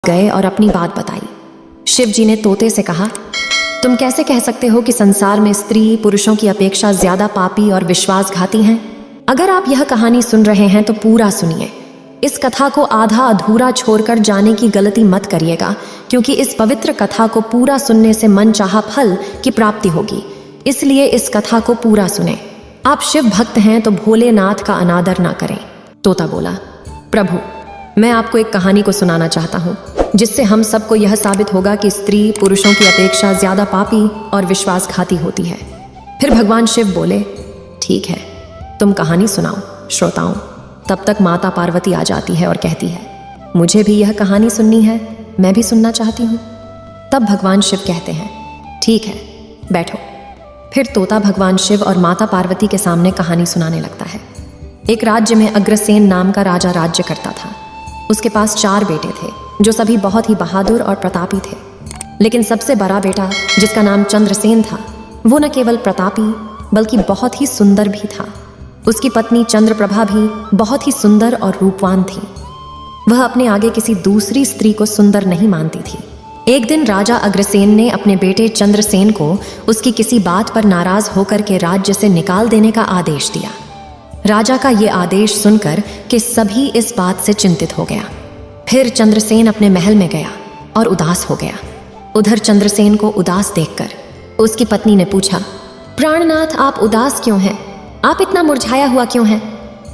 गए और अपनी बात बताई। शिव जी ने तोते से कहा, तुम कैसे कह सकते हो कि संसार में स्त्री पुरुषों की अपेक्षा ज्यादा पापी और विश्वासघाती हैं? अगर आप यह कहानी सुन रहे हैं तो पूरा सुनिए। इस कथा को आधा अधूरा छोड़कर जाने की गलती मत करिएगा, क्योंकि इस पवित्र कथा को पूरा सुनने से मनचाहा फल की प्राप्ति होगी। इसलिए इस कथा को पूरा सुने। आप शिव भक्त हैं तो भोलेनाथ का अनादर ना करें। तोता बोला, प्रभु, मैं आपको एक कहानी को सुनाना चाहता हूँ, जिससे हम सबको यह साबित होगा कि स्त्री पुरुषों की अपेक्षा ज्यादा पापी और विश्वासघाती होती है। फिर भगवान शिव बोले, ठीक है, तुम कहानी सुनाओ श्रोताओं। तब तक माता पार्वती आ जाती है और कहती है, मुझे भी यह कहानी सुननी है, मैं भी सुनना चाहती हूँ। तब भगवान शिव कहते हैं, ठीक है, बैठो। फिर तोता भगवान शिव और माता पार्वती के सामने कहानी सुनाने लगता है। एक राज्य में अग्रसेन नाम का राजा राज्य करता था। उसके पास 4 बेटे थे, जो सभी बहुत ही बहादुर और प्रतापी थे। लेकिन सबसे बड़ा बेटा, जिसका नाम चंद्रसेन था, वो न केवल प्रतापी बल्कि बहुत ही सुंदर भी था। उसकी पत्नी चंद्रप्रभा भी बहुत ही सुंदर और रूपवान थी। वह अपने आगे किसी दूसरी स्त्री को सुंदर नहीं मानती थी। एक दिन राजा अग्रसेन ने अपने बेटे चंद्रसेन को उसकी किसी बात पर नाराज होकर के राज्य से निकाल देने का आदेश दिया। राजा का ये आदेश सुनकर कि सभी इस बात से चिंतित हो गया। फिर चंद्रसेन अपने महल में गया और उदास हो गया। उधर चंद्रसेन को उदास देखकर उसकी पत्नी ने पूछा, प्राणनाथ, आप उदास क्यों हैं? आप इतना मुरझाया हुआ क्यों हैं?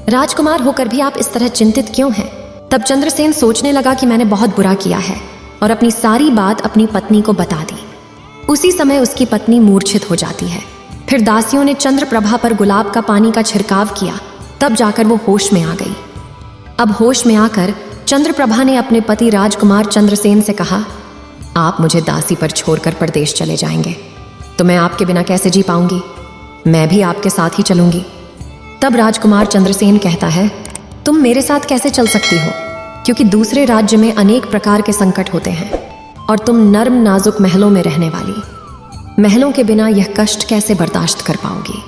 राजकुमार होकर भी आप इस तरह चिंतित क्यों हैं? तब चंद्रसेन सोचने लगा कि मैंने बहुत बुरा किया है और अपनी सारी बात अपनी पत्नी को बता दी। उसी समय उसकी पत्नी मूर्छित हो जाती है। फिर दासियों ने चंद्रप्रभा पर गुलाब का पानी का छिड़काव किया, तब जाकर वो होश में आ गई। अब होश में आकर चंद्रप्रभा ने अपने पति राजकुमार चंद्रसेन से कहा, आप मुझे दासी पर छोड़कर परदेश चले जाएंगे तो मैं आपके बिना कैसे जी पाऊंगी? मैं भी आपके साथ ही चलूंगी। तब राजकुमार चंद्रसेन कहता है, तुम मेरे साथ कैसे चल सकती हो? क्योंकि दूसरे राज्य में अनेक प्रकार के संकट होते हैं और तुम नर्म नाजुक महलों में रहने वाली, महलों के बिना यह कष्ट कैसे बर्दाश्त कर पाओगी?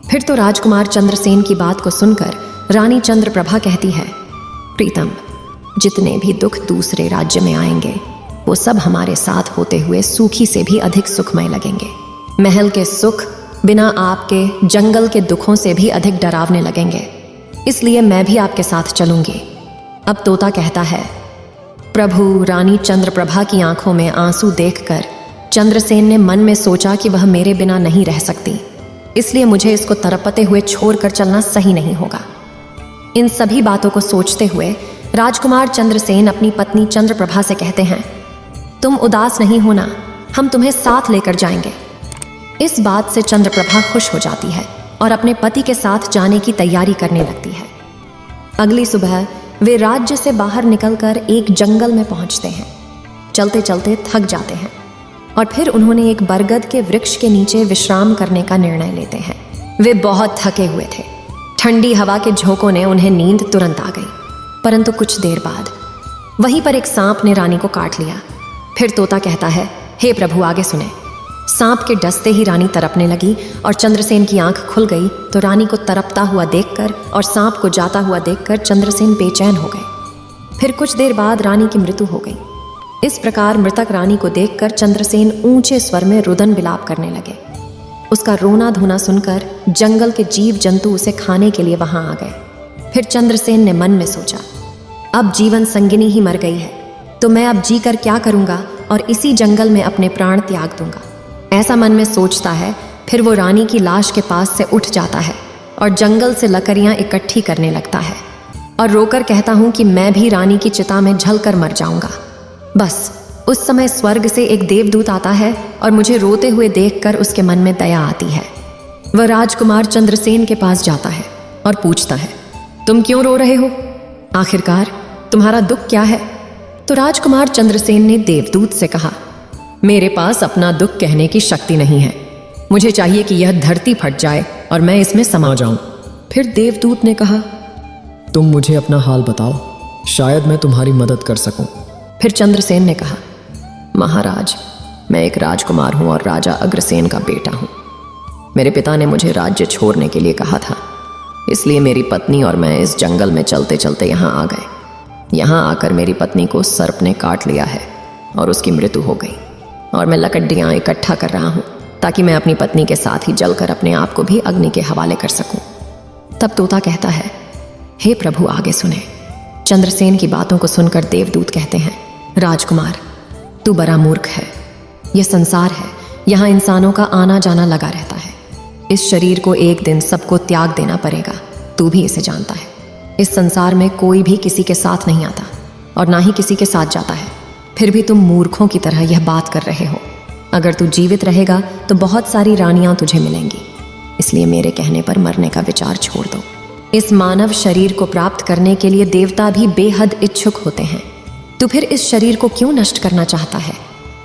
फिर तो राजकुमार चंद्रसेन की बात को सुनकर रानी चंद्रप्रभा कहती है, प्रीतम, जितने भी दुख दूसरे राज्य में आएंगे वो सब हमारे साथ होते हुए सूखी से भी अधिक सुखमय लगेंगे। महल के सुख बिना आपके जंगल के दुखों से भी अधिक डरावने लगेंगे, इसलिए मैं भी आपके साथ चलूंगी। अब तोता कहता है, प्रभु, रानी चंद्रप्रभा की आंखों में आंसू देखकर चंद्रसेन ने मन में सोचा कि वह मेरे बिना नहीं रह सकती, इसलिए मुझे इसको तड़पते हुए छोड़कर चलना सही नहीं होगा। इन सभी बातों को सोचते हुए राजकुमार चंद्रसेन अपनी पत्नी चंद्रप्रभा से कहते हैं, तुम उदास नहीं होना, हम तुम्हें साथ लेकर जाएंगे। इस बात से चंद्रप्रभा खुश हो जाती है और अपने पति के साथ जाने की तैयारी करने लगती है। अगली सुबह वे राज्य से बाहर निकलकर एक जंगल में पहुंचते हैं। चलते चलते थक जाते हैं और फिर उन्होंने एक बरगद के वृक्ष के नीचे विश्राम करने का निर्णय लेते हैं। वे बहुत थके हुए थे। ठंडी हवा के झोंकों ने उन्हें नींद तुरंत आ गई, परंतु कुछ देर बाद वहीं पर एक सांप ने रानी को काट लिया। फिर तोता कहता है, हे प्रभु, आगे सुने। सांप के डसते ही रानी तड़पने लगी और चंद्रसेन की आंख खुल गई तो रानी को तड़पता हुआ देखकर और सांप को जाता हुआ देखकर चंद्रसेन बेचैन हो गए। फिर कुछ देर बाद रानी की मृत्यु हो गई। इस प्रकार मृतक रानी को देखकर चंद्रसेन ऊंचे स्वर में रुदन विलाप करने लगे। उसका रोना धोना सुनकर जंगल के जीव जंतु उसे खाने के लिए वहां आ गए। फिर चंद्रसेन ने मन में सोचा, अब जीवन संगिनी ही मर गई है तो मैं अब जी कर क्या करूंगा और इसी जंगल में अपने प्राण त्याग दूंगा। ऐसा मन में सोचता है। फिर वो रानी की लाश के पास से उठ जाता है और जंगल से लकड़ियां इकट्ठी करने लगता है और रोकर कहता हूं कि मैं भी रानी की चिता में जलकर मर जाऊंगा। बस उस समय स्वर्ग से एक देवदूत आता है और मुझे रोते हुए देखकर उसके मन में दया आती है। वह राजकुमार चंद्रसेन के पास जाता है और पूछता है, तुम क्यों रो रहे हो? आखिरकार तुम्हारा दुख क्या है? तो राजकुमार चंद्रसेन ने देवदूत से कहा, मेरे पास अपना दुख कहने की शक्ति नहीं है। मुझे चाहिए कि यह धरती फट जाए और मैं इसमें समा जाऊं। फिर देवदूत ने कहा, तुम मुझे अपना हाल बताओ, शायद मैं तुम्हारी मदद कर सकूं। फिर चंद्रसेन ने कहा, महाराज, मैं एक राजकुमार हूं और राजा अग्रसेन का बेटा हूं। मेरे पिता ने मुझे राज्य छोड़ने के लिए कहा था, इसलिए मेरी पत्नी और मैं इस जंगल में चलते चलते यहाँ आ गए। यहाँ आकर मेरी पत्नी को सर्प ने काट लिया है और उसकी मृत्यु हो गई, और मैं लकड़ियाँ इकट्ठा कर रहा हूँ ताकि मैं अपनी पत्नी के साथ ही जलकर अपने आप को भी अग्नि के हवाले कर सकूं। तब तोता कहता है, हे प्रभु आगे सुने। चंद्रसेन की बातों को सुनकर देवदूत कहते हैं, राजकुमार तू बड़ा मूर्ख है। यह संसार है, यहाँ इंसानों का आना जाना लगा रहता है। इस शरीर को एक दिन सबको त्याग देना पड़ेगा, तू भी इसे जानता है। इस संसार में कोई भी किसी के साथ नहीं आता और ना ही किसी के साथ जाता है, फिर भी तुम मूर्खों की तरह यह बात कर रहे हो। अगर तू जीवित रहेगा तो बहुत सारी रानियां तुझे मिलेंगी, इसलिए मेरे कहने पर मरने का विचार छोड़ दो। इस मानव शरीर को प्राप्त करने के लिए देवता भी बेहद इच्छुक होते हैं, तो फिर इस शरीर को क्यों नष्ट करना चाहता है?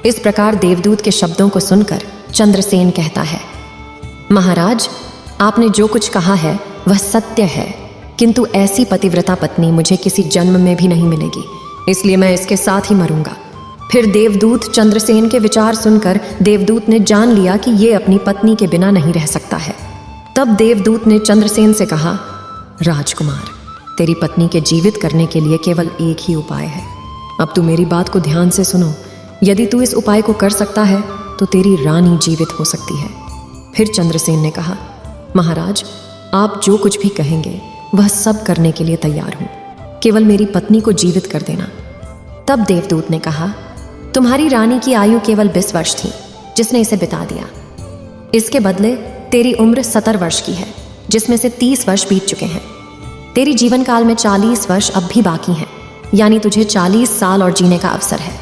इस प्रकार देवदूत के शब्दों को सुनकर चंद्रसेन कहता है, महाराज आपने जो कुछ कहा है वह सत्य है, किंतु ऐसी पतिव्रता पत्नी मुझे किसी जन्म में भी नहीं मिलेगी, इसलिए मैं इसके साथ ही मरूंगा। फिर देवदूत चंद्रसेन के विचार सुनकर देवदूत ने जान लिया कि ये अपनी पत्नी के बिना नहीं रह सकता है। तब देवदूत ने चंद्रसेन से कहा, राजकुमार तेरी पत्नी के जीवित करने के लिए केवल एक ही उपाय है। अब तू मेरी बात को ध्यान से सुनो। यदि तू इस उपाय को कर सकता है तो तेरी रानी जीवित हो सकती है। फिर चंद्रसेन ने कहा, महाराज आप जो कुछ भी कहेंगे वह सब करने के लिए तैयार हूं, केवल मेरी पत्नी को जीवित कर देना। तब देवदूत ने कहा, तुम्हारी रानी की आयु केवल 20 वर्ष थी, जिसने इसे बिता दिया। इसके बदले तेरी उम्र 70 वर्ष की है, जिसमें से 30 वर्ष बीत चुके हैं। तेरी जीवन काल में 40 वर्ष अब भी बाकी हैं, यानी तुझे 40 साल और जीने का अवसर है।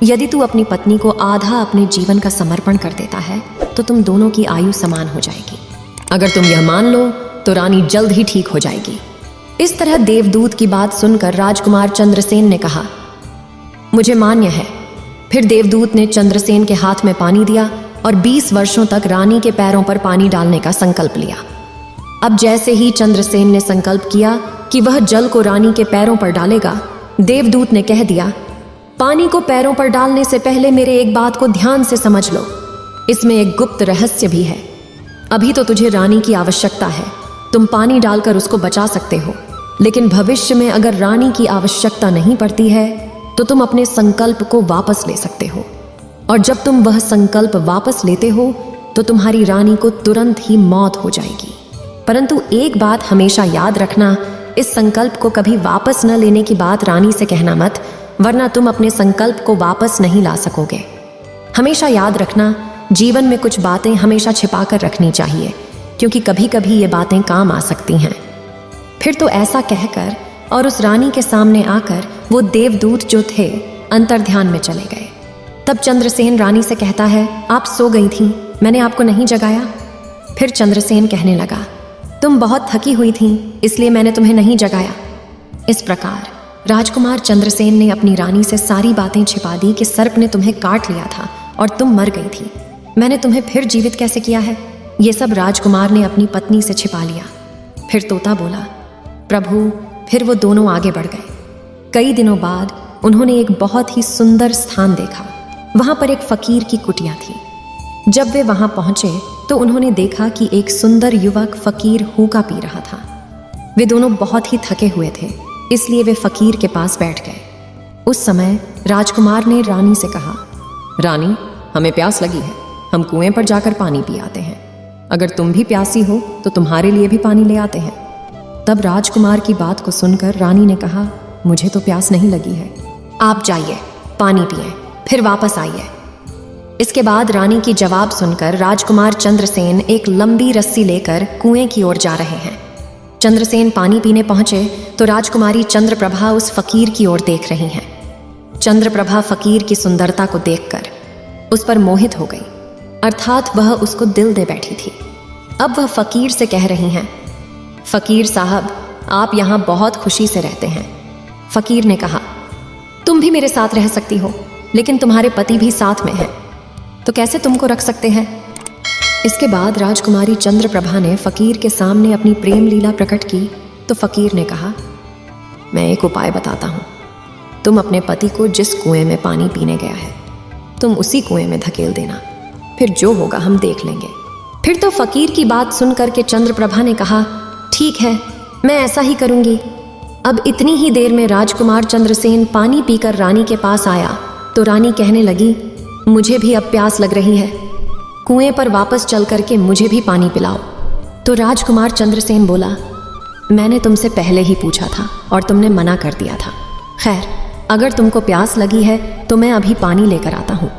यदि तू अपनी पत्नी को आधा अपने जीवन का समर्पण कर देता है तो तुम दोनों की आयु समान हो जाएगी। अगर तुम यह मान लो तो रानी जल्द ही ठीक हो जाएगी। इस तरह देवदूत की बात सुनकर राजकुमार चंद्रसेन ने कहा, मुझे मान्य है। फिर देवदूत ने चंद्रसेन के हाथ में पानी दिया और 20 वर्षों तक रानी के पैरों पर पानी डालने का संकल्प लिया। अब जैसे ही चंद्रसेन ने संकल्प किया कि वह जल को रानी के पैरों पर डालेगा, देवदूत ने कह दिया, पानी को पैरों पर डालने से पहले मेरे एक बात को ध्यान से समझ लो। इसमें एक गुप्त रहस्य भी है। अभी तो तुझे रानी की आवश्यकता है, तुम पानी डालकर उसको बचा सकते हो, लेकिन भविष्य में अगर रानी की आवश्यकता नहीं पड़ती है तो तुम अपने संकल्प को वापस ले सकते हो, और जब तुम वह संकल्प वापस लेते हो तो तुम्हारी रानी को तुरंत ही मौत हो जाएगी। परंतु एक बात हमेशा याद रखना, इस संकल्प को कभी वापस न लेने की बात रानी से कहना मत, वरना तुम अपने संकल्प को वापस नहीं ला सकोगे। हमेशा याद रखना, जीवन में कुछ बातें हमेशा छिपा कर रखनी चाहिए, क्योंकि कभी कभी ये बातें काम आ सकती हैं। फिर तो ऐसा कहकर और उस रानी के सामने आकर वो देवदूत जो थे अंतर्ध्यान में चले गए। तब चंद्रसेन रानी से कहता है, आप सो गई थी, मैंने आपको नहीं जगाया। फिर चंद्रसेन कहने लगा, तुम बहुत थकी हुई थी, इसलिए मैंने तुम्हें नहीं जगाया। इस प्रकार राजकुमार चंद्रसेन ने अपनी रानी से सारी बातें छिपा दी कि सर्प ने तुम्हें काट लिया था और तुम मर गई थी। मैंने तुम्हें फिर जीवित कैसे किया है, ये सब राजकुमार ने अपनी पत्नी से छिपा लिया। फिर तोता बोला, प्रभु। फिर वो दोनों आगे बढ़ गए। कई दिनों बाद उन्होंने एक बहुत ही सुंदर स्थान देखा। वहां पर एक फकीर की कुटिया थी। जब वे वहां पहुंचे तो उन्होंने देखा कि एक सुंदर युवक फकीर हुक्का पी रहा था। वे दोनों बहुत ही थके हुए थे, इसलिए वे फकीर के पास बैठ गए। उस समय राजकुमार ने रानी से कहा, रानी हमें प्यास लगी है, हम कुएं पर जाकर पानी पी आते हैं। अगर तुम भी प्यासी हो तो तुम्हारे लिए भी पानी ले आते हैं। तब राजकुमार की बात को सुनकर रानी ने कहा, मुझे तो प्यास नहीं लगी है, आप जाइए पानी पिएं, फिर वापस आइए। इसके बाद रानी की जवाब सुनकर राजकुमार चंद्रसेन एक लंबी रस्सी लेकर कुएं की ओर जा रहे हैं। चंद्रसेन पानी पीने पहुंचे तो राजकुमारी चंद्रप्रभा उस फकीर की ओर देख रही हैं। चंद्रप्रभा फकीर की सुंदरता को देखकर उस पर मोहित हो गई, अर्थात वह उसको दिल दे बैठी थी। अब वह फकीर से कह रही हैं, फकीर साहब आप यहाँ बहुत खुशी से रहते हैं। फकीर ने कहा, तुम भी मेरे साथ रह सकती हो, लेकिन तुम्हारे पति भी साथ में हैं, तो कैसे तुमको रख सकते हैं। इसके बाद राजकुमारी चंद्रप्रभा ने फकीर के सामने अपनी प्रेम लीला प्रकट की तो फकीर ने कहा, मैं एक उपाय बताता हूँ। तुम अपने पति को जिस कुएं में पानी पीने गया है तुम उसी कुएं में धकेल देना, फिर जो होगा हम देख लेंगे। फिर तो फकीर की बात सुनकर के चंद्रप्रभा ने कहा, ठीक है मैं ऐसा ही करूंगी। अब इतनी ही देर में राजकुमार चंद्रसेन पानी पीकर रानी के पास आया तो रानी कहने लगी, मुझे भी अब प्यास लग रही है, कुएं पर वापस चल करके मुझे भी पानी पिलाओ। तो राजकुमार चंद्रसेन बोला, मैंने तुमसे पहले ही पूछा था और तुमने मना कर दिया था। खैर, अगर तुमको प्यास लगी है तो मैं अभी पानी लेकर आता हूँ।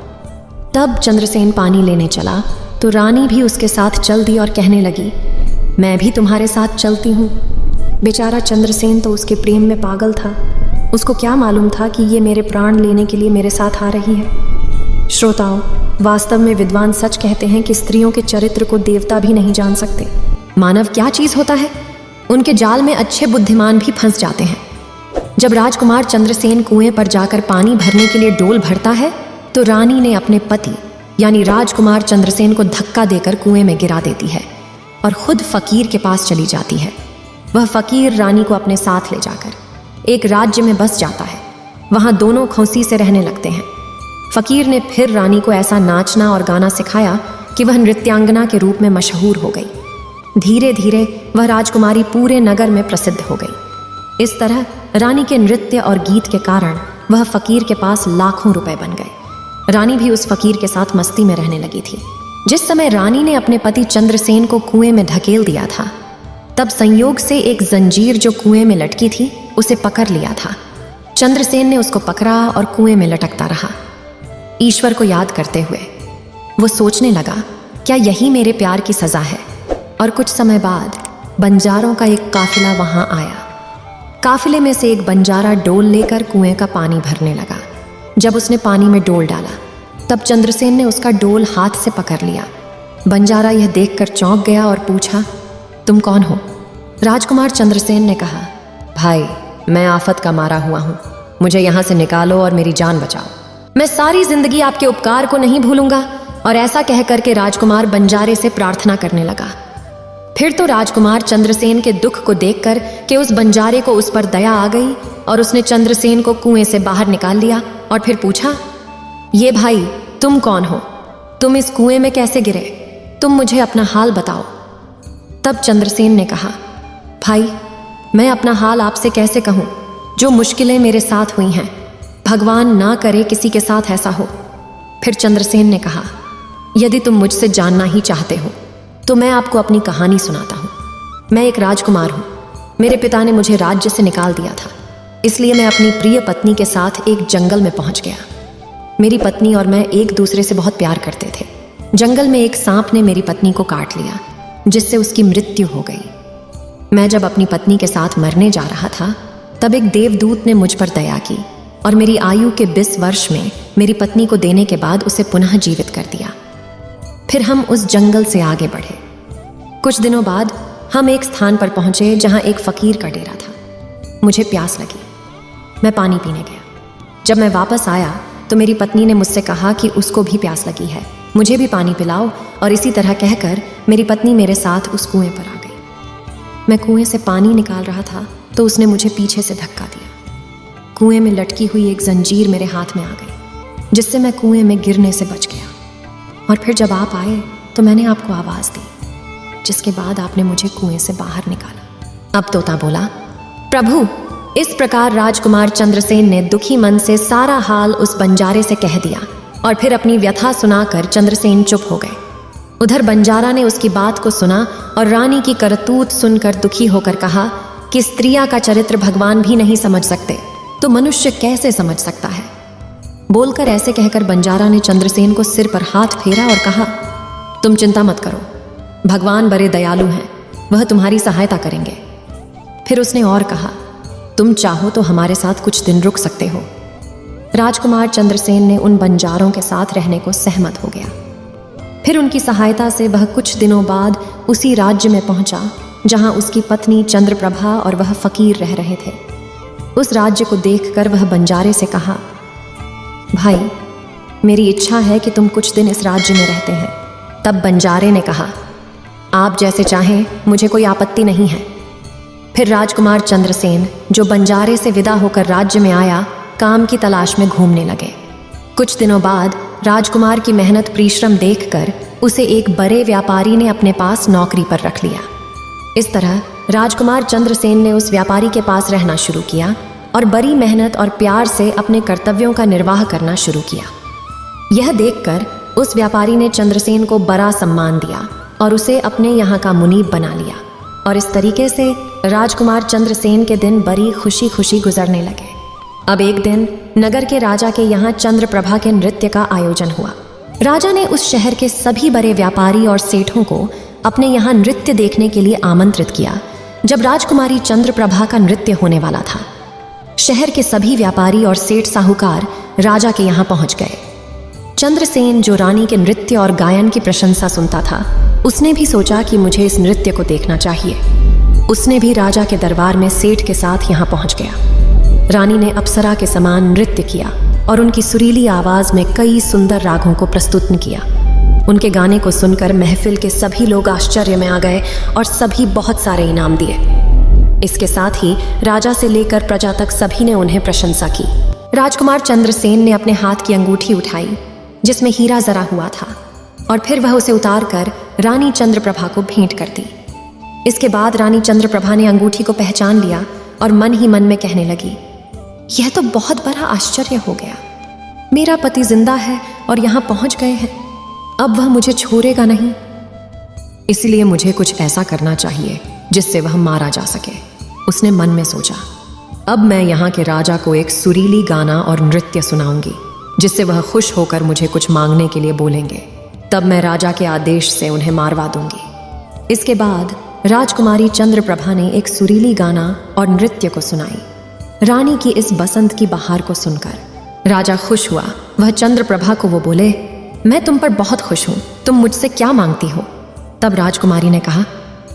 तब चंद्रसेन पानी लेने चला तो रानी भी उसके साथ चल दी और कहने लगी, मैं भी तुम्हारे साथ चलती हूँ। बेचारा चंद्रसेन तो उसके प्रेम में पागल था। उसको क्या मालूम था कि ये मेरे प्राण लेने के लिए मेरे साथ आ रही है। श्रोताओं, वास्तव में विद्वान सच कहते हैं कि स्त्रियों के चरित्र को देवता भी नहीं जान सकते। मानव क्या चीज़ होता है, उनके जाल में अच्छे बुद्धिमान भी फंस जाते हैं। जब राजकुमार चंद्रसेन कुएं पर जाकर पानी भरने के लिए डोल भरता है तो रानी ने अपने पति यानी राजकुमार चंद्रसेन को धक्का देकर कुएं में गिरा देती है और खुद फकीर के पास चली जाती है। वह फकीर रानी को अपने साथ ले जाकर एक राज्य में बस जाता है। वहां दोनों खुशी से रहने लगते हैं। फकीर ने फिर रानी को ऐसा नाचना और गाना सिखाया कि वह नृत्यांगना के रूप में मशहूर हो गई। धीरे धीरे वह राजकुमारी पूरे नगर में प्रसिद्ध हो गई। इस तरह रानी के नृत्य और गीत के कारण वह फकीर के पास लाखों रुपए बन गए। रानी भी उस फकीर के साथ मस्ती में रहने लगी थी। जिस समय रानी ने अपने पति चंद्रसेन को कुएं में धकेल दिया था, तब संयोग से एक जंजीर जो कुएं में लटकी थी उसे पकड़ लिया था। चंद्रसेन ने उसको पकड़ा और कुएं में लटकता रहा। ईश्वर को याद करते हुए वो सोचने लगा, क्या यही मेरे प्यार की सजा है। और कुछ समय बाद बंजारों का एक काफिला वहां आया। काफिले में से एक बंजारा डोल लेकर कुएं का पानी भरने लगा। जब उसने पानी में डोल डाला तब चंद्रसेन ने उसका डोल हाथ से पकड़ लिया। बंजारा यह देखकर चौंक गया और पूछा, तुम कौन हो? राजकुमार चंद्रसेन ने कहा, भाई, मैं आफत का मारा हुआ हूँ, मुझे यहाँ से निकालो और मेरी जान बचाओ। मैं सारी जिंदगी आपके उपकार को नहीं भूलूंगा। और ऐसा कह करके राजकुमार बंजारे से प्रार्थना करने लगा। फिर तो राजकुमार चंद्रसेन के दुख को देखकर कि उस बंजारे को उस पर दया आ गई और उसने चंद्रसेन को कुएं से बाहर निकाल लिया और फिर पूछा, ये भाई, तुम कौन हो? तुम इस कुएं में कैसे गिरे? तुम मुझे अपना हाल बताओ। तब चंद्रसेन ने कहा, भाई, मैं अपना हाल आपसे कैसे कहूँ? जो मुश्किलें मेरे साथ हुई हैं, भगवान ना करे किसी के साथ ऐसा हो। फिर चंद्रसेन ने कहा, यदि तुम मुझसे जानना ही चाहते हो तो मैं आपको अपनी कहानी सुनाता हूँ। मैं एक राजकुमार हूँ। मेरे पिता ने मुझे राज्य से निकाल दिया था, इसलिए मैं अपनी प्रिय पत्नी के साथ एक जंगल में पहुँच गया। मेरी पत्नी और मैं एक दूसरे से बहुत प्यार करते थे। जंगल में एक सांप ने मेरी पत्नी को काट लिया, जिससे उसकी मृत्यु हो गई। मैं जब अपनी पत्नी के साथ मरने जा रहा था तब एक देवदूत ने मुझ पर दया की और मेरी आयु के 20 वर्ष में मेरी पत्नी को देने के बाद उसे पुनः जीवित कर दिया। फिर हम उस जंगल से आगे बढ़े। कुछ दिनों बाद हम एक स्थान पर पहुंचे जहां एक फकीर का डेरा था। मुझे प्यास लगी, मैं पानी पीने गया। जब मैं वापस आया तो मेरी पत्नी ने मुझसे कहा कि उसको भी प्यास लगी है, मुझे भी पानी पिलाओ। और इसी तरह कहकर मेरी पत्नी मेरे साथ उस कुएं पर आ गई। मैं कुएं से पानी निकाल रहा था तो उसने मुझे पीछे से धक्का दिया। कुएं में लटकी हुई एक जंजीर मेरे हाथ में आ गई, जिससे मैं कुएं में गिरने से बच गया। और फिर जब आप आए तो मैंने आपको आवाज़ दी, जिसके बाद आपने मुझे कुएं से बाहर निकाला। अब तोता बोला, प्रभु, इस प्रकार राजकुमार चंद्रसेन ने दुखी मन से सारा हाल उस बंजारे से कह दिया और फिर अपनी व्यथा सुनाकर चंद्रसेन चुप हो गए। उधर बंजारा ने उसकी बात को सुना और रानी की करतूत सुनकर दुखी होकर कहा कि स्त्रियां का चरित्र भगवान भी नहीं समझ सकते तो मनुष्य कैसे समझ सकता है। बोलकर ऐसे कहकर बंजारा ने चंद्रसेन को सिर पर हाथ फेरा और कहा, तुम चिंता मत करो, भगवान बड़े दयालु हैं, वह तुम्हारी सहायता करेंगे। फिर उसने और कहा, तुम चाहो तो हमारे साथ कुछ दिन रुक सकते हो। राजकुमार चंद्रसेन ने उन बंजारों के साथ रहने को सहमत हो गया। फिर उनकी सहायता से वह कुछ दिनों बाद उसी राज्य में पहुंचा जहां उसकी पत्नी चंद्रप्रभा और वह फकीर रह रहे थे। उस राज्य को देखकर वह बंजारे से कहा, भाई, मेरी इच्छा है कि तुम कुछ दिन इस राज्य में रहते हैं। तब बंजारे ने कहा, आप जैसे चाहें, मुझे कोई आपत्ति नहीं है। फिर राजकुमार चंद्रसेन, जो बंजारे से विदा होकर राज्य में आया, काम की तलाश में घूमने लगे। कुछ दिनों बाद राजकुमार की मेहनत परिश्रम देखकर उसे एक बड़े व्यापारी ने अपने पास नौकरी पर रख लिया। इस तरह राजकुमार चंद्रसेन ने उस व्यापारी के पास रहना शुरू किया और बड़ी मेहनत और प्यार से अपने कर्तव्यों का निर्वाह करना शुरू किया। यह देखकर उस व्यापारी ने चंद्रसेन को बड़ा सम्मान दिया और उसे अपने यहाँ का मुनीब बना लिया। और इस तरीके से राजकुमार चंद्रसेन के दिन बड़ी खुशी खुशी गुजरने लगे। अब एक दिन नगर के राजा के यहाँ चंद्रप्रभा के नृत्य का आयोजन हुआ। राजा ने उस शहर के सभी बड़े व्यापारी और सेठों को अपने यहाँ नृत्य देखने के लिए आमंत्रित किया। जब राजकुमारी चंद्रप्रभा का नृत्य होने वाला था, शहर के सभी व्यापारी और सेठ साहूकार राजा के यहाँ पहुंच गए। चंद्रसेन, जो रानी के नृत्य और गायन की प्रशंसा सुनता था, उसने भी सोचा कि मुझे इस नृत्य को देखना चाहिए। उसने भी राजा के दरबार में सेठ के साथ यहाँ पहुंच गया। रानी ने अप्सरा के समान नृत्य किया और उनकी सुरीली आवाज में कई सुंदर रागों को प्रस्तुत किया। उनके गाने को सुनकर महफिल के सभी लोग आश्चर्य में आ गए और सभी बहुत सारे इनाम दिए। इसके साथ ही राजा से लेकर प्रजा तक सभी ने उन्हें प्रशंसा की। राजकुमार चंद्रसेन ने अपने हाथ की अंगूठी उठाई जिसमें हीरा जरा हुआ था और फिर वह उसे उतारकर रानी चंद्रप्रभा को भेंट कर दी। इसके बाद रानी चंद्रप्रभा ने अंगूठी को पहचान लिया और मन ही मन में कहने लगी, यह तो बहुत बड़ा आश्चर्य हो गया। मेरा पति जिंदा है और यहाँ पहुंच गए हैं। अब वह मुझे छोड़ेगा नहीं, इसलिए मुझे कुछ ऐसा करना चाहिए जिससे वह मारा जा सके। उसने मन में सोचा, अब मैं यहाँ के राजा को एक सुरीली गाना और नृत्य सुनाऊंगी जिससे वह खुश होकर मुझे कुछ मांगने के लिए बोलेंगे। तब मैं राजा के आदेश से उन्हें मारवा दूंगी। इसके बाद राजकुमारी चंद्रप्रभा ने एक सुरीली गाना और नृत्य को सुनाई। रानी की इस बसंत की बहार को सुनकर राजा खुश हुआ। वह चंद्रप्रभा को वो बोले, मैं तुम पर बहुत खुश हूँ, तुम मुझसे क्या मांगती हो? तब राजकुमारी ने कहा,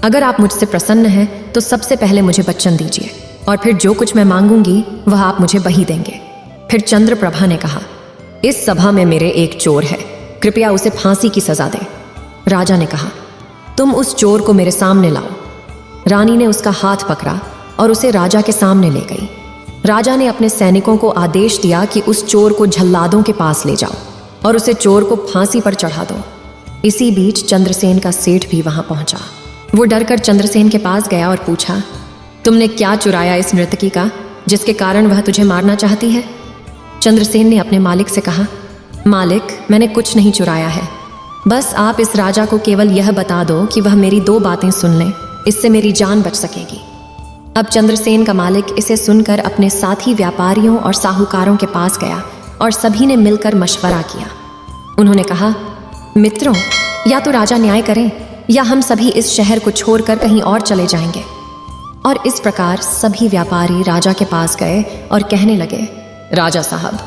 अगर आप मुझसे प्रसन्न हैं तो सबसे पहले मुझे बच्चन दीजिए और फिर जो कुछ मैं मांगूंगी वह आप मुझे वही देंगे। फिर चंद्रप्रभा ने कहा, इस सभा में मेरे एक चोर है, कृपया उसे फांसी की सजा दें। राजा ने कहा, तुम उस चोर को मेरे सामने लाओ। रानी ने उसका हाथ पकड़ा और उसे राजा के सामने ले गई। राजा ने अपने सैनिकों को आदेश दिया कि उस चोर को जल्लादों के पास ले जाओ और उसे चोर को फांसी पर चढ़ा दो। इसी बीच चंद्रसेन का सेठ भी वहां पहुंचा। वो डरकर चंद्रसेन के पास गया और पूछा, तुमने क्या चुराया इस नर्तकी का जिसके कारण वह तुझे मारना चाहती है? चंद्रसेन ने अपने मालिक से कहा, मालिक, मैंने कुछ नहीं चुराया है, बस आप इस राजा को केवल यह बता दो कि वह मेरी 2 बातें सुन ले, इससे मेरी जान बच सकेगी। अब चंद्रसेन का मालिक इसे सुनकर अपने साथी व्यापारियों और साहूकारों के पास गया और सभी ने मिलकर मशवरा किया। उन्होंने कहा, मित्रों, या तो राजा न्याय करें या हम सभी इस शहर को छोड़कर कहीं और चले जाएंगे। और इस प्रकार सभी व्यापारी राजा के पास गए और कहने लगे, राजा साहब,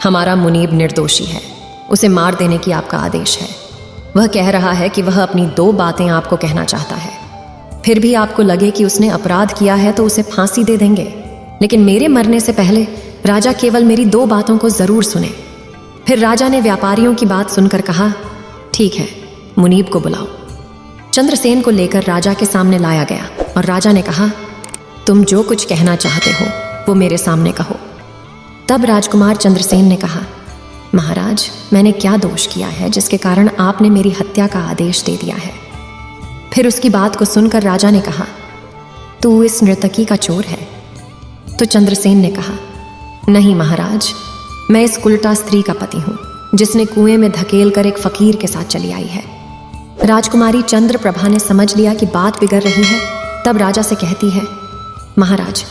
हमारा मुनीब निर्दोषी है, उसे मार देने की आपका आदेश है। वह कह रहा है कि वह अपनी 2 बातें आपको कहना चाहता है। फिर भी आपको लगे कि उसने अपराध किया है तो उसे फांसी दे देंगे, लेकिन मेरे मरने से पहले राजा केवल मेरी 2 बातों को जरूर सुने। फिर राजा ने व्यापारियों की बात सुनकर कहा, ठीक है, मुनीब को बुलाओ। चंद्रसेन को लेकर राजा के सामने लाया गया और राजा ने कहा, तुम जो कुछ कहना चाहते हो वो मेरे सामने कहो। तब राजकुमार चंद्रसेन ने कहा, महाराज, मैंने क्या दोष किया है जिसके कारण आपने मेरी हत्या का आदेश दे दिया है? फिर उसकी बात को सुनकर राजा ने कहा, तू इस नर्तकी का चोर है? तो चंद्रसेन ने कहा, नहीं महाराज, मैं इस उल्टा स्त्री का पति हूँ जिसने कुएं में धकेल कर एक फकीर के साथ चली आई है। राजकुमारी चंद्रप्रभा ने समझ लिया कि बात बिगड़ रही है। तब राजा से कहती है, महाराज,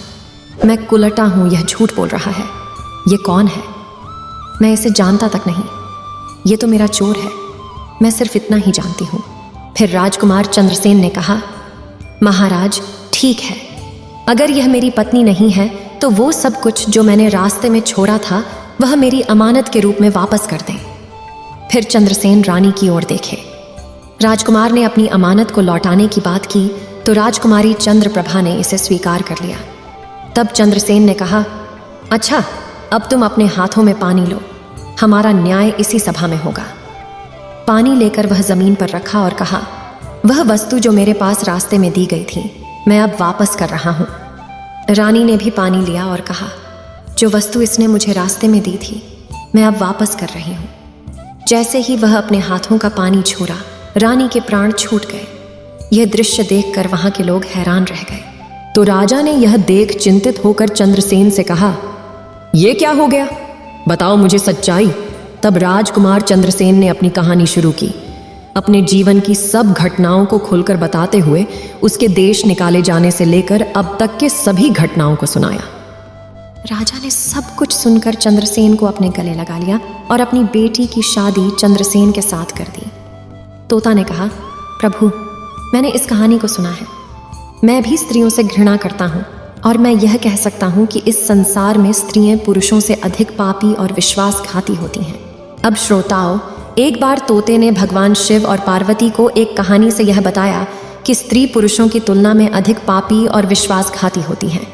मैं कुलटा हूँ, यह झूठ बोल रहा है। ये कौन है? मैं इसे जानता तक नहीं, ये तो मेरा चोर है, मैं सिर्फ इतना ही जानती हूँ। फिर राजकुमार चंद्रसेन ने कहा, महाराज, ठीक है, अगर यह मेरी पत्नी नहीं है तो वो सब कुछ जो मैंने रास्ते में छोड़ा था वह मेरी अमानत के रूप में वापस कर दें। फिर चंद्रसेन रानी की ओर देखे। राजकुमार ने अपनी अमानत को लौटाने की बात की तो राजकुमारी चंद्रप्रभा ने इसे स्वीकार कर लिया। तब चंद्रसेन ने कहा, अच्छा, अब तुम अपने हाथों में पानी लो, हमारा न्याय इसी सभा में होगा। पानी लेकर वह जमीन पर रखा और कहा, वह वस्तु जो मेरे पास रास्ते में दी गई थी मैं अब वापस कर रहा हूँ। रानी ने भी पानी लिया और कहा, जो वस्तु इसने मुझे रास्ते में दी थी मैं अब वापस कर रही हूँ। जैसे ही वह अपने हाथों का पानी छोड़ा, रानी के प्राण छूट गए। यह दृश्य देखकर वहां के लोग हैरान रह गए। तो राजा ने यह देख चिंतित होकर चंद्रसेन से कहा, यह क्या हो गया? बताओ मुझे सच्चाई। तब राजकुमार चंद्रसेन ने अपनी कहानी शुरू की, अपने जीवन की सब घटनाओं को खुलकर बताते हुए उसके देश निकाले जाने से लेकर अब तक के सभी घटनाओं को सुनाया। राजा ने सब कुछ सुनकर चंद्रसेन को अपने गले लगा लिया और अपनी बेटी की शादी चंद्रसेन के साथ कर दी। तोता ने कहा, प्रभु, मैंने इस कहानी को सुना है। मैं भी स्त्रियों से घृणा करता हूँ और मैं यह कह सकता हूँ कि इस संसार में स्त्रियां पुरुषों से अधिक पापी और विश्वासघाती होती हैं। अब श्रोताओं, एक बार तोते ने भगवान शिव और पार्वती को एक कहानी से यह बताया कि स्त्री पुरुषों की तुलना में अधिक पापी और विश्वासघाती होती हैं।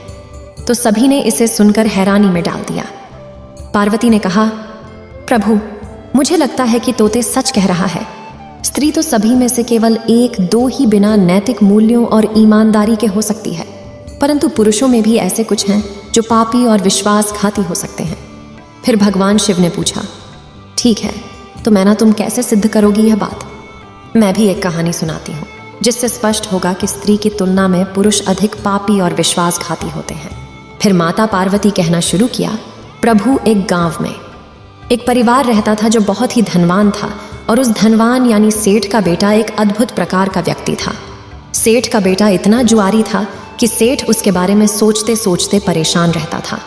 तो सभी ने इसे सुनकर हैरानी में डाल दिया। पार्वती ने कहा, प्रभु, मुझे लगता है कि तोते सच कह रहा है। स्त्री तो सभी में से केवल एक दो ही बिना नैतिक मूल्यों और ईमानदारी के हो सकती है, परंतु पुरुषों में भी ऐसे कुछ हैं जो पापी और विश्वासघाती हो सकते हैं। फिर भगवान शिव ने पूछा, ठीक है, तो मैना तुम कैसे सिद्ध करोगी यह बात? मैं भी एक कहानी सुनाती हूँ जिससे स्पष्ट होगा कि स्त्री की तुलना में पुरुष अधिक पापी और विश्वासघाती होते हैं। फिर माता पार्वती कहना शुरू किया, प्रभु, एक गांव में एक परिवार रहता था जो बहुत ही धनवान था और उस धनवान यानी सेठ का बेटा एक अद्भुत प्रकार का व्यक्ति था। सेठ का बेटा इतना जुआरी था कि सेठ उसके बारे में सोचते सोचते परेशान रहता था।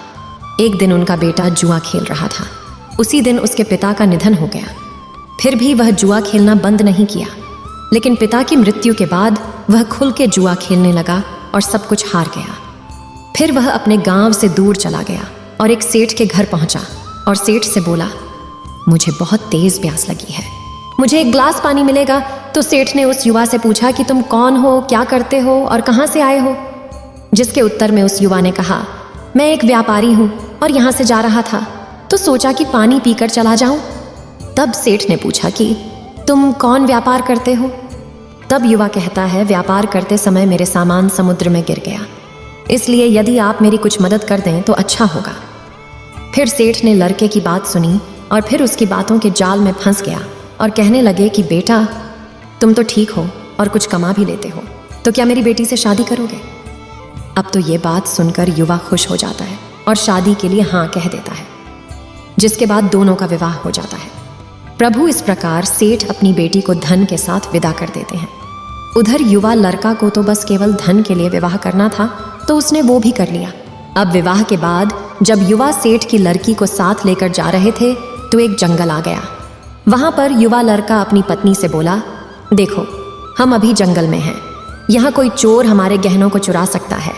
एक दिन उनका बेटा जुआ खेल रहा था। उसी दिन उसके पिता का निधन हो गया। फिर भी वह जुआ खेलना बंद नहीं किया, लेकिन पिता की मृत्यु के बाद वह खुल के जुआ खेलने लगा और सब कुछ हार गया। फिर वह अपने गांव से दूर चला गया और एक सेठ के घर पहुंचा और सेठ से बोला, मुझे बहुत तेज प्यास लगी है, मुझे एक ग्लास पानी मिलेगा? तो सेठ ने उस युवा से पूछा कि तुम कौन हो, क्या करते हो और कहाँ से आए हो? जिसके उत्तर में उस युवा ने कहा, मैं एक व्यापारी हूँ और यहाँ से जा रहा था, तो सोचा कि पानी पीकर चला जाऊं। तब सेठ ने पूछा कि तुम कौन व्यापार करते हो? तब युवा कहता है, व्यापार करते समय मेरे सामान समुद्र में गिर गया, इसलिए यदि आप मेरी कुछ मदद कर दें तो अच्छा होगा। फिर सेठ ने लड़के की बात सुनी और फिर उसकी बातों के जाल में फंस गया और कहने लगे कि बेटा, तुम तो ठीक हो और कुछ कमा भी लेते हो, तो क्या मेरी बेटी से शादी करोगे? अब तो ये बात सुनकर युवा खुश हो जाता है और शादी के लिए हाँ कह देता है, जिसके बाद दोनों का विवाह हो जाता है। प्रभु, इस प्रकार सेठ अपनी बेटी को धन के साथ विदा कर देते हैं। उधर युवा लड़का को तो बस केवल धन के लिए विवाह करना था, तो उसने वो भी कर लिया। अब विवाह के बाद जब युवा सेठ की लड़की को साथ लेकर जा रहे थे तो एक जंगल आ गया। वहां पर युवा लड़का अपनी पत्नी से बोला, देखो, हम अभी जंगल में हैं, यहाँ कोई चोर हमारे गहनों को चुरा सकता है,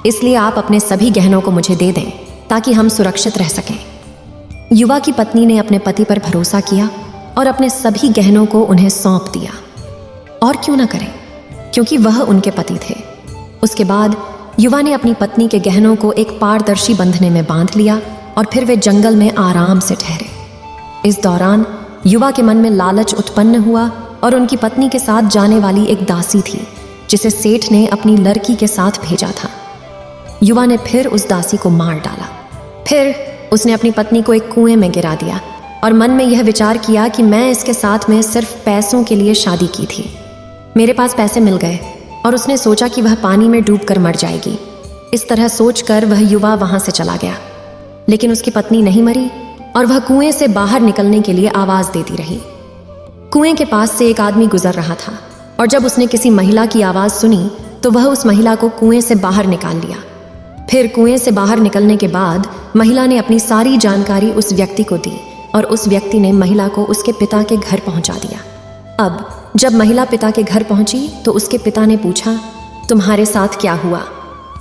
इसलिए आप अपने सभी गहनों को मुझे दे दें ताकि हम सुरक्षित रह सकें। युवा की पत्नी ने अपने पति पर भरोसा किया और अपने सभी गहनों को उन्हें सौंप दिया। और क्यों ना करें, क्योंकि वह उनके पति थे। उसके बाद युवा ने अपनी पत्नी के गहनों को एक पारदर्शी बंधने में बांध लिया और फिर वे जंगल में आराम से ठहरे। इस दौरान युवा के मन में लालच उत्पन्न हुआ और उनकी पत्नी के साथ जाने वाली एक दासी थी जिसे सेठ ने अपनी लड़की के साथ भेजा था। युवा ने फिर उस दासी को मार डाला। फिर उसने अपनी पत्नी को एक कुएं में गिरा दिया और मन में यह विचार किया कि मैं इसके साथ में सिर्फ पैसों के लिए शादी की थी, मेरे पास पैसे मिल गए और उसने सोचा कि वह पानी में डूबकर मर जाएगी। इस तरह सोचकर वह युवा वहां से चला गया, लेकिन उसकी पत्नी नहीं मरी और वह कुएं से बाहर निकलने के लिए आवाज देती रही। कुएं के पास से एक आदमी गुजर रहा था और जब उसने किसी महिला की आवाज सुनी तो वह उस महिला को कुएं से बाहर निकाल लिया। फिर कुएं से बाहर निकलने के बाद महिला ने अपनी सारी जानकारी उस व्यक्ति को दी और उस व्यक्ति ने महिला को उसके पिता के घर पहुंचा दिया। अब जब महिला पिता के घर पहुंची तो उसके पिता ने पूछा, तुम्हारे साथ क्या हुआ?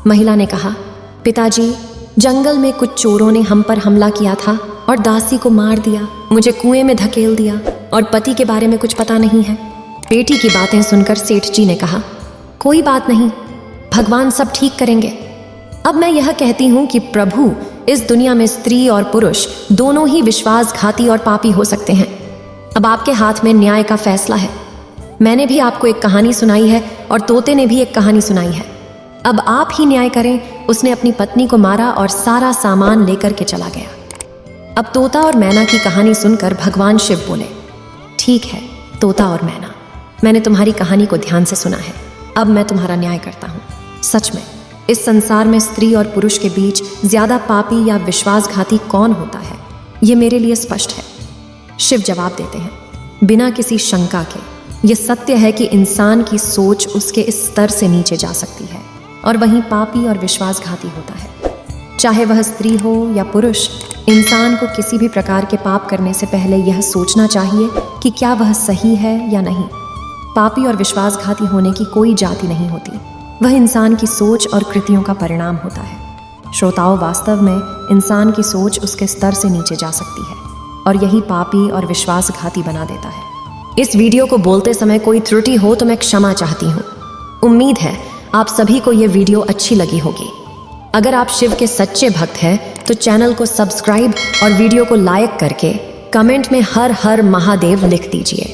महिला ने कहा, पिताजी, जंगल में कुछ चोरों ने हम पर हमला किया था और दासी को मार दिया, मुझे कुएं में धकेल दिया और पति के बारे में कुछ पता नहीं है। बेटी की बातें सुनकर सेठ जी ने कहा, कोई बात नहीं, भगवान सब ठीक करेंगे। अब मैं यह कहती हूँ कि प्रभु, इस दुनिया में स्त्री और पुरुष दोनों ही विश्वासघाती और पापी हो सकते हैं। अब आपके हाथ में न्याय का फैसला है। मैंने भी आपको एक कहानी सुनाई है और तोते ने भी एक कहानी सुनाई है। अब आप ही न्याय करें। उसने अपनी पत्नी को मारा और सारा सामान लेकर के चला गया। अब तोता और मैना की कहानी सुनकर भगवान शिव बोले, ठीक है तोता और मैना, मैंने तुम्हारी कहानी को ध्यान से सुना है, अब मैं तुम्हारा न्याय करता हूँ। सच में इस संसार में स्त्री और पुरुष के बीच ज्यादा पापी या विश्वासघाती कौन होता है, ये मेरे लिए स्पष्ट है। शिव जवाब देते हैं, बिना किसी शंका के ये सत्य है कि इंसान की सोच उसके इस स्तर से नीचे जा सकती है और वहीं पापी और विश्वासघाती होता है। चाहे वह स्त्री हो या पुरुष, इंसान को किसी भी प्रकार के पाप करने से पहले यह सोचना चाहिए कि क्या वह सही है या नहीं। पापी और विश्वासघाती होने की कोई जाति नहीं होती, वह इंसान की सोच और कृतियों का परिणाम होता है। श्रोताओं, वास्तव में इंसान की सोच उसके स्तर से नीचे जा सकती है और यही पापी और विश्वासघाती बना देता है। इस वीडियो को बोलते समय कोई त्रुटि हो तो मैं क्षमा चाहती हूँ। उम्मीद है आप सभी को यह वीडियो अच्छी लगी होगी। अगर आप शिव के सच्चे भक्त हैं तो चैनल को सब्सक्राइब और वीडियो को लाइक करके कमेंट में हर हर महादेव लिख दीजिए।